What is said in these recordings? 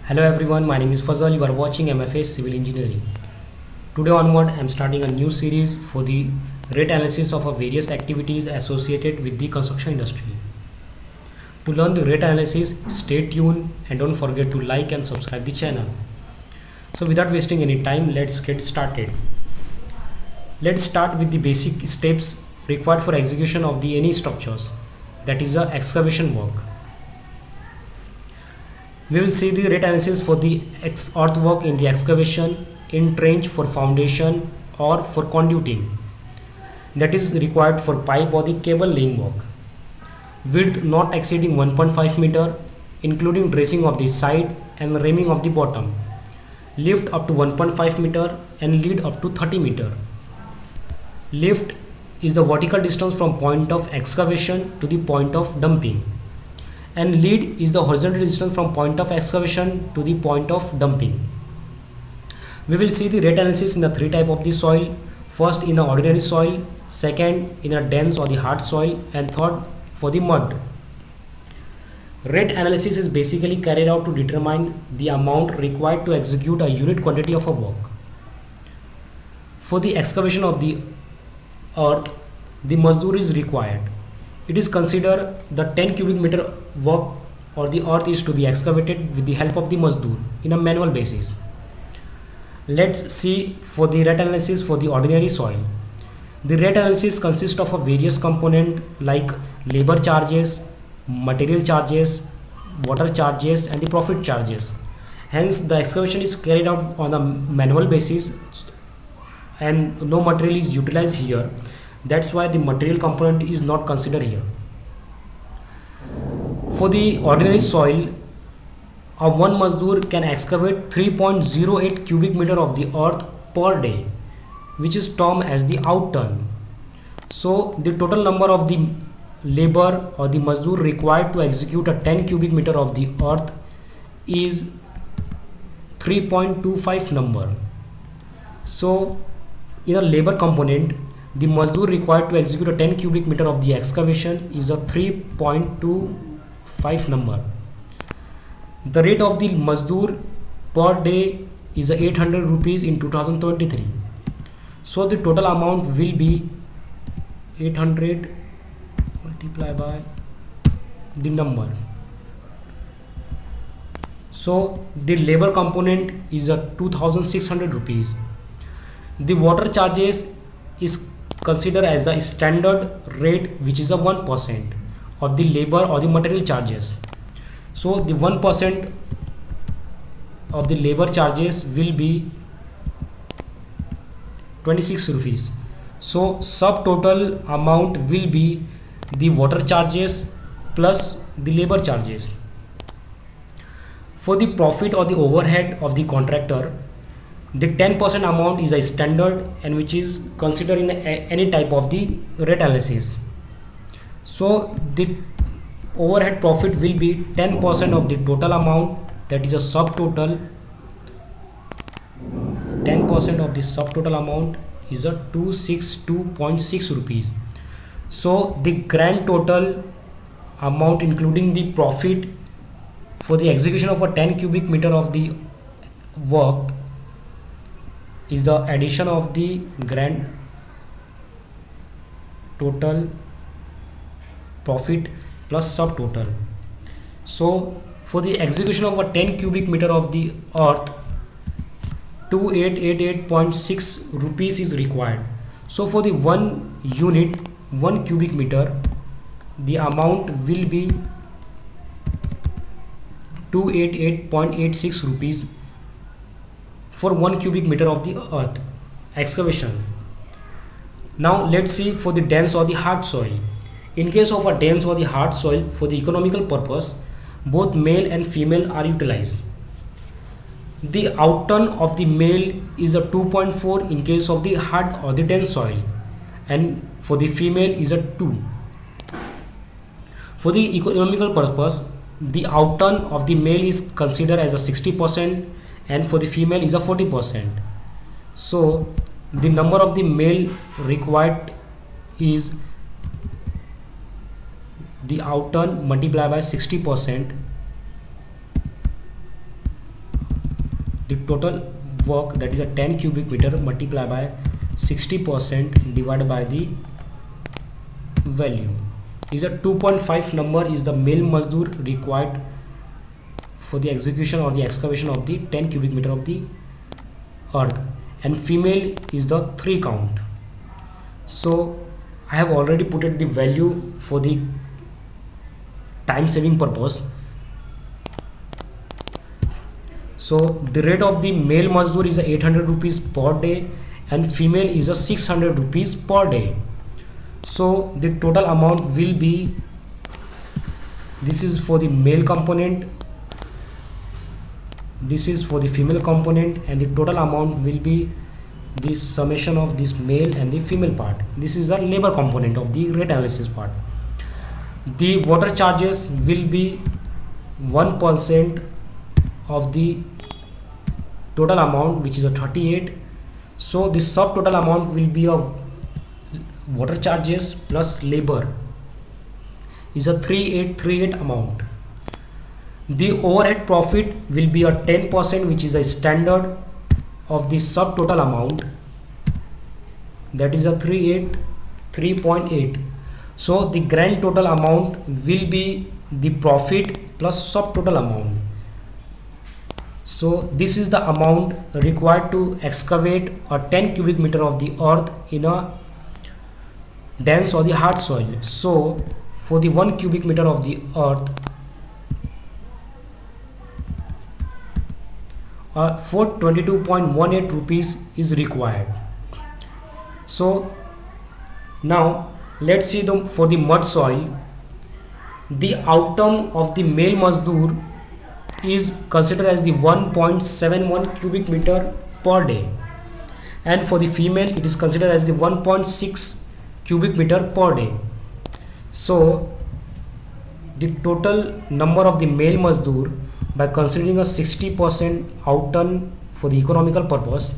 Hello everyone, my name is Fazal. You are watching MFA Civil Engineering. Today onward, I am starting a new series for the rate analysis of various activities associated with the construction industry. To learn the rate analysis, stay tuned and don't forget to like and subscribe the channel. So without wasting any time, let's get started. Let's start with the basic steps required for execution of the any structures, that is the excavation work. We will see the rate analysis for the earthwork in the excavation, in trench for foundation or for conduiting, that is required for pipe or the cable laying work. Width not exceeding 1.5 meter, including dressing of the side and ramming of the bottom. Lift up to 1.5 meter and lead up to 30 meter. Lift is the vertical distance from point of excavation to the point of dumping, and lead is the horizontal distance from point of excavation to the point of dumping. We will see the rate analysis in the three type of the soil. First in the ordinary soil, second in a dense or the hard soil, and third for the mud. Rate analysis is basically carried out to determine the amount required to execute a unit quantity of a work. For the excavation of the earth, the mazdoor is required. It is considered the 10 cubic meter work or the earth is to be excavated with the help of the mazdoor in a manual basis. Let's see for the rate analysis for the ordinary soil. The rate analysis consists of a various components like labor charges, material charges, water charges and the profit charges. Hence the excavation is carried out on a manual basis and no material is utilized here. That's why the material component is not considered here. For the ordinary soil, a one mazdoor can excavate 3.08 cubic meter of the earth per day, which is termed as the outturn. So the total number of the labor or the mazdoor required to execute a 10 cubic meter of the earth is 3.25 number. So in a labor component, the mazdoor required to execute a 10 cubic meter of the excavation is a 3.25 number. The rate of the mazdoor per day is 800 rupees in 2023. So the total amount will be 800 multiplied by the number. So the labor component is a 2600 rupees. The water charges is considered as a standard rate, which is a 1% of the labor or the material charges. So the 1% of the labor charges will be 26 rupees. So subtotal amount will be the water charges plus the labor charges. For the profit or the overhead of the contractor, the 10% amount is a standard and which is considered in any type of the rate analysis. So the overhead profit will be 10% of the total amount, that is a subtotal. 10% of the subtotal amount is a 262.6 rupees. So the grand total amount including the profit for the execution of a 10 cubic meter of the work is the addition of the grand total profit plus subtotal. So for the execution of a 10 cubic meter of the earth, 2888.6 rupees is required. So for the 1 unit 1 cubic meter, the amount will be 288.86 rupees for 1 cubic meter of the earth excavation. Now let's see for the dense or the hard soil. In case of a dense or the hard soil, for the economical purpose, both male and female are utilized. The outturn of the male is a 2.4 in case of the hard or the dense soil, and for the female is a 2. For the economical purpose, the outturn of the male is considered as a 60% and for the female is a 40%. So the number of the male required is the outturn multiplied by 60% the total work, that is a 10 cubic meter, multiply by 60% divided by the value, is a 2.5 number is the male mazdoor required for the execution or the excavation of the 10 cubic meter of the earth, and female is the 3 count. So I have already put it the value for the time saving purpose. So the rate of the male mazdoor is 800 rupees per day and female is 600 rupees per day. So the total amount will be, this is for the male component, this is for the female component, and the total amount will be the summation of this male and the female part. This is the labor component of the rate analysis part. The water charges will be 1% of the total amount, which is a 38. So the subtotal amount will be of water charges plus labor is a 3838 amount. The overhead profit will be a 10%, which is a standard of the subtotal amount, that is a 3.8. So the grand total amount will be the profit plus subtotal amount. So this is the amount required to excavate a 10 cubic meter of the earth in a dense or the hard soil. So for the 1 cubic meter of the earth, 422.18 rupees is required. So now let's see for the mud soil. The outcome of the male mazdoor is considered as the 1.71 cubic meter per day, and for the female it is considered as the 1.6 cubic meter per day. So the total number of the male mazdoor, by considering a 60% outturn for the economical purpose,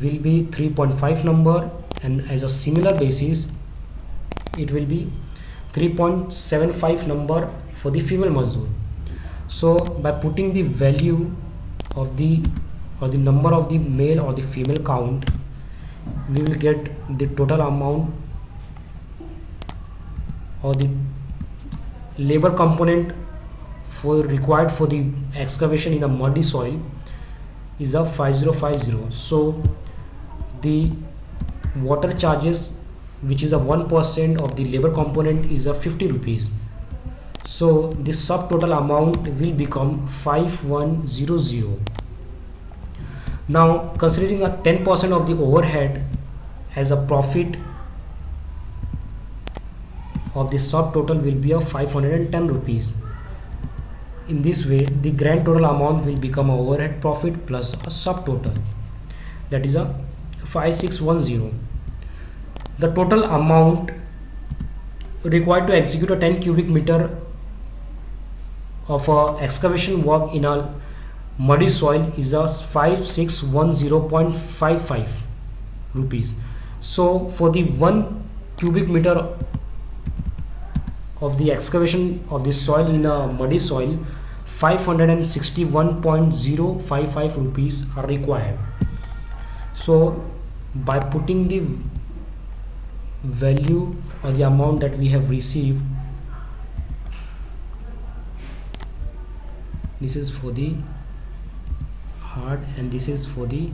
will be 3.5 number, and as a similar basis it will be 3.75 number for the female mazdoor. So by putting the value of the number of the male or the female count, we will get the total amount or the labor component required for the excavation in a muddy soil is a 5050. So the water charges, which is a 1% of the labor component, is a 50 rupees. So the subtotal amount will become 5100. Now considering a 10% of the overhead as a profit of the subtotal will be a 510 rupees. In this way the grand total amount will become a overhead profit plus a subtotal, that is a 5610. The total amount required to execute a 10 cubic meter of excavation work in a muddy soil is a 5610.55 rupees. So for the 1 cubic meter of the excavation of the soil in a muddy soil, 561.055 rupees are required. So by putting the value or the amount that we have received, this is for the hard and this is for the,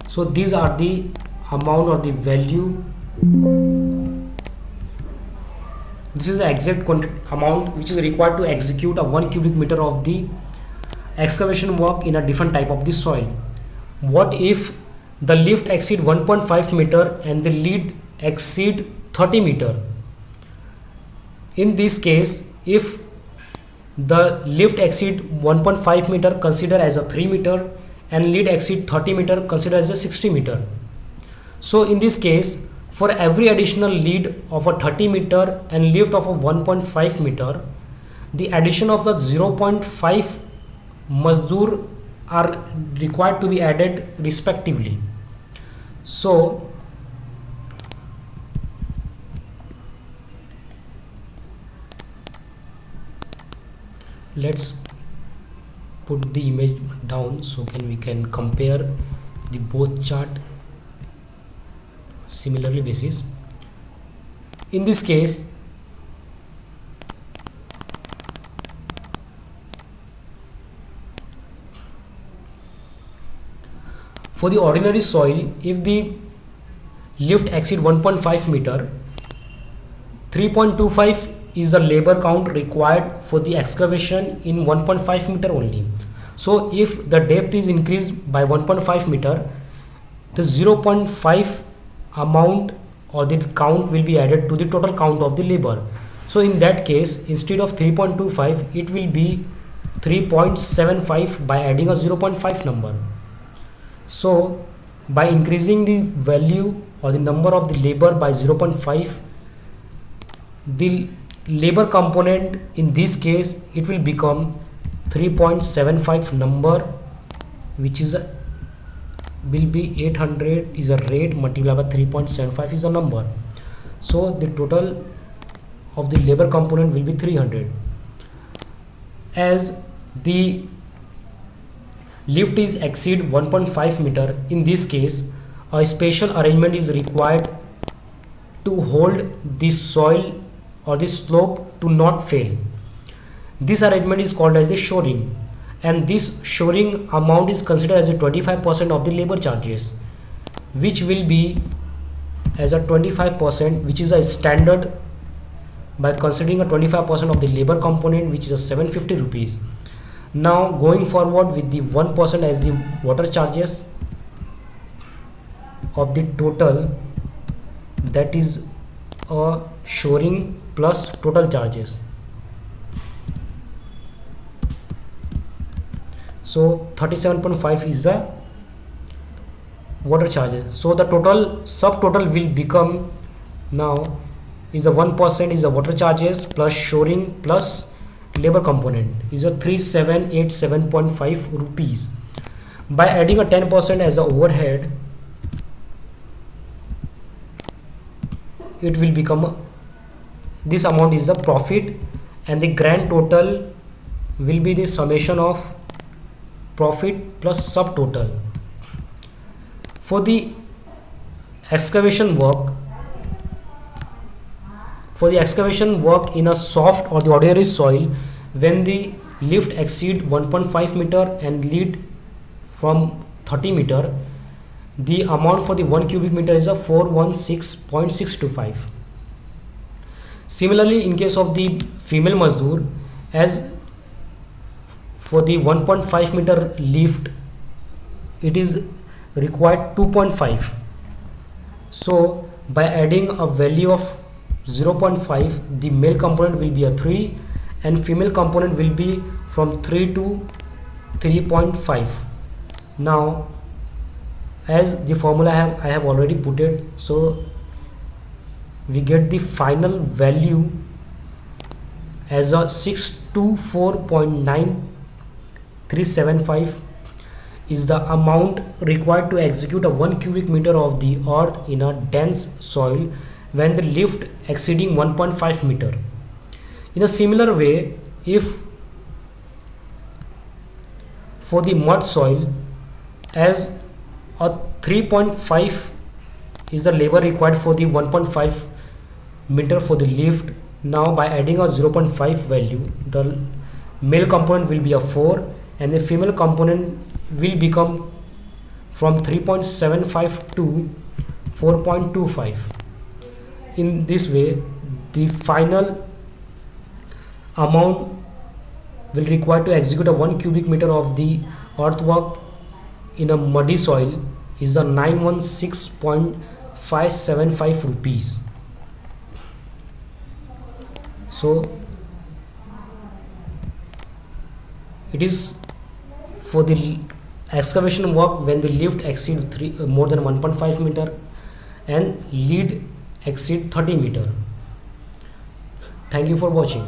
so these are the amount or the value. This is the exact amount which is required to execute a 1 cubic meter of the excavation work in a different type of the soil. What if the lift exceed 1.5 meter and the lead exceed 30 meter? In this case, if the lift exceed 1.5 meter, consider as a 3 meter, and lead exceed 30 meter, consider as a 60 meter. So in this case, for every additional lead of a 30 meter and lift of a 1.5 meter, the addition of the 0.5 mazdoor are required to be added respectively. So Let's put the image down so we can compare the both chart similarly basis. In this case, for the ordinary soil, if the lift exceed 1.5 meter, 3.25 is the labor count required for the excavation in 1.5 meter only. So if the depth is increased by 1.5 meter, the 0.5 amount or the count will be added to the total count of the labor. So in that case, instead of 3.25, it will be 3.75 by adding a 0.5 number. So by increasing the value or the number of the labor by 0.5, the labor component in this case it will become 3.75 number, which is will be 800 is a rate multiplied by 3.75 is a number. So the total of the labor component will be 300. As the lift is exceed 1.5 meter, in this case a special arrangement is required to hold the soil or the slope to not fail. This arrangement is called as a shoring, and this shoring amount is considered as a 25% of the labor charges, which will be as a 25%, which is a standard by considering a 25% of the labor component, which is a 750 rupees. Now going forward with the 1% as the water charges of the total, that is a shoring plus total charges. So 37.5 is the water charges. So the total subtotal will become now is the 1% is the water charges plus shoring plus labor component is a 3787.5 rupees. By adding a 10% as a overhead, it will become this amount is the profit, and the grand total will be the summation of profit plus subtotal. For the excavation work, in a soft or the ordinary soil, when the lift exceed 1.5 meter and lead from 30 meter, the amount for the 1 cubic meter is a 416.625. Similarly, in case of the female mazdoor, as for the 1.5 meter lift, it is required 2.5. So by adding a value of 0.5, the male component will be a 3 and female component will be from 3 to 3.5. Now as the formula I have already put it, so we get the final value as a 624.9375 is the amount required to execute a 1 cubic meter of the earth in a dense soil when the lift exceeding 1.5 meter. In a similar way, if for the mud soil, as a 3.5 is the labor required for the 1.5 meter for the lift. Now by adding a 0.5 value, the male component will be a 4 and the female component will become from 3.75 to 4.25. In this way, the final amount will require to execute a 1 cubic meter of the earthwork in a muddy soil is a 916.575 rupees. So it is for the excavation work when the lift exceed more than 1.5 meter and lead exceed 30 meter. Thank you for watching.